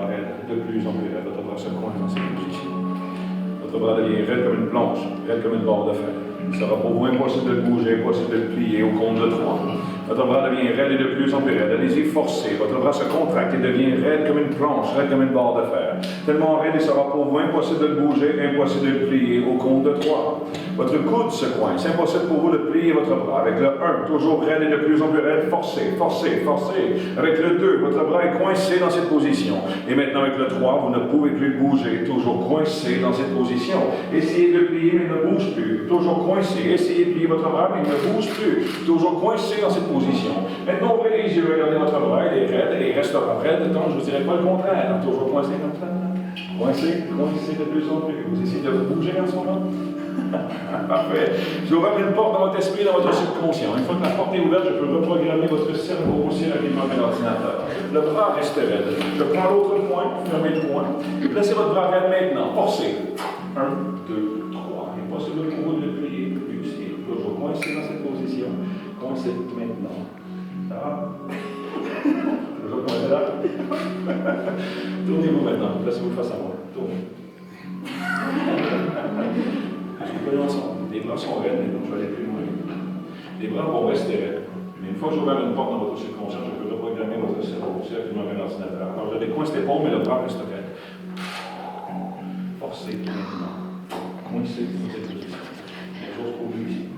bras raide, de plus en plus raide. Votre bras se coince dans cette position. Votre bras devient raide comme une planche, raide comme une barre de fer. Il sera pour vous impossible de bouger, impossible de plier au compte de 3. Votre bras devient raide et de plus en plus raide. Allez-y, forcez. Votre bras se contracte et devient raide comme une planche, raide comme une barre de fer. Tellement raide, il sera pour vous impossible de bouger, impossible de plier au compte de 3. Votre coude se coince. Impossible pour vous de plier votre bras. Avec le 1, toujours raide et de plus en plus raide, forcez, forcez, forcez. Avec le 2, votre bras est coincé dans cette position. Et maintenant avec le 3, vous ne pouvez plus bouger, toujours coincé dans cette position. Essayez de plier, mais il ne bouge plus. Toujours coincé. Essayez de plier votre bras, mais il ne bouge plus. Toujours coincé dans cette position. Maintenant, ouvrez les yeux, regardez votre bras, il est raide, et il restera raide. Donc, je ne vous dirai pas le contraire. Toujours coincé comme ça. Coincé, coincé de plus en plus. Vous essayez de vous bouger en ce moment? Parfait. Je vais ouvrir une porte dans votre esprit, dans votre subconscient. Une fois que la porte est ouverte, je peux reprogrammer votre cerveau aussi rapidement que l'ordinateur. Le bras reste raide. Je prends l'autre point, fermez le point, et placez votre bras raide maintenant. Forcez. 1, 2, 3. Impossible pour vous de le plier. Plus, toujours coincé dans cette position. Coincé maintenant. Ça va? Toujours coincé là? Tournez-vous maintenant. Placez-vous face à moi. Tournez. Les bras sont raides, mais donc je vais aller plus loin. Les bras vont rester raides. Mais une fois que j'ouvre une porte dans votre subconscient, je peux reprogrammer votre cerveau aussi avec un ordinateur. Alors je décoince l'épaule, mais le bras reste raide. Forcez maintenant. Coincez dans cette position. Même chose pour lui ici.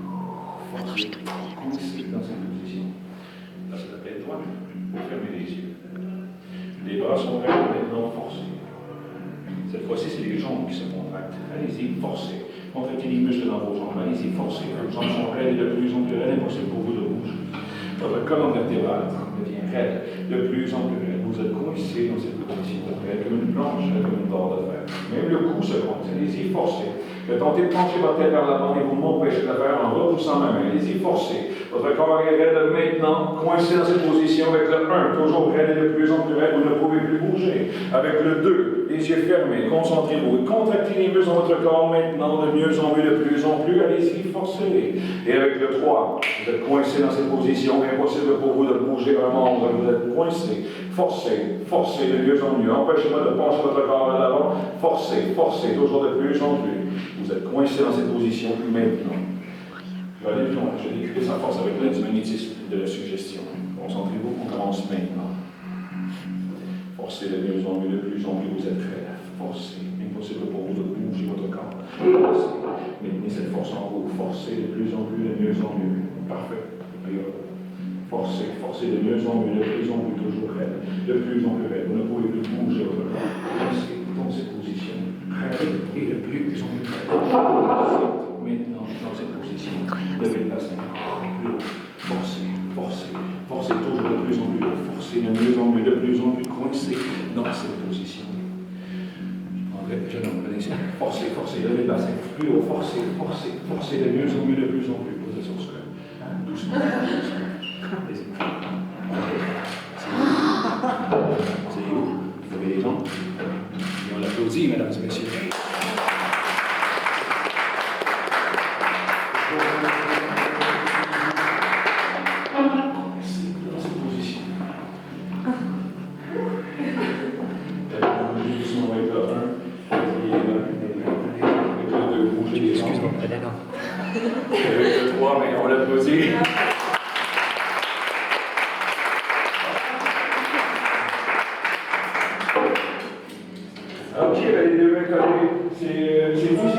Forcez. Coincez dans cette position. Là, c'est la tête droite. Vous fermez les yeux. Les bras sont raides, maintenant forcez. Cette fois-ci, c'est les jambes qui se contractent. Allez-y, forcez. Contractez les muscles dans vos jambes. Allez-y, forcez. Vos jambes sont raides et de plus en plus raides. Impossible pour vous de bouger. Votre colonne vertébrale devient raide, de plus en plus raide. Vous êtes coincé dans cette position, raide comme une planche, raide comme une barre de fer. Même le cou se coince. Allez-y, forcez. Tentez de pencher votre tête vers l'avant et vous m'empêchez de le faire en repoussant ma main. Allez-y, forcez. Votre corps est raide maintenant, coincé dans cette position avec le 1, toujours raide et de plus en plus raide. Vous ne pouvez plus bouger. Avec le 2, les yeux fermés, concentrez-vous. Contractez les muscles dans votre corps maintenant, de mieux en mieux, de plus en plus. Allez-y, forcez. Et avec le 3, vous êtes coincé dans cette position. Impossible pour vous de bouger un membre. Vous êtes coincé. Forcez, forcez de mieux en mieux. Empêchez-moi de pencher votre corps vers l'avant. Forcez, forcez, toujours de plus en plus. Vous êtes coincé dans cette position maintenant. Je vais aller plus loin. Je vais décuper sa force avec l'aide du magnétisme de la suggestion. Concentrez-vous, on commence maintenant. Forcez de mieux en mieux, de plus en plus, vous êtes prêts. Forcez. Impossible pour vous de bouger votre corps. Forcez. Mettez cette force en vous. Forcez de plus en plus, de mieux en mieux. Parfait. Forcez, forcez de mieux en mieux, de plus en plus, toujours raide. De plus en plus raide. Vous ne pouvez plus bouger votre corps. Forcez dans cette position. Raide et de plus en plus raide. Maintenant, dans cette position, levez le bassin. Forcez, forcez, forcez toujours de plus en plus, forcez de mieux en mieux, de plus en plus coincé dans cette position. Je prendrai le jeune homme, allez-y. Forcez, forcez, levez le bassin. Plus haut, forcez, forcez, forcez de mieux en mieux, de plus en plus. Posez sur ce cœur. Doucement, doucement. Allez-y. C'est où? Vous avez les jambes? Et on l'applaudit, mesdames et messieurs. Avec le 3, mais on l'applaudit. Ok, les deux mains collées. C'est difficile.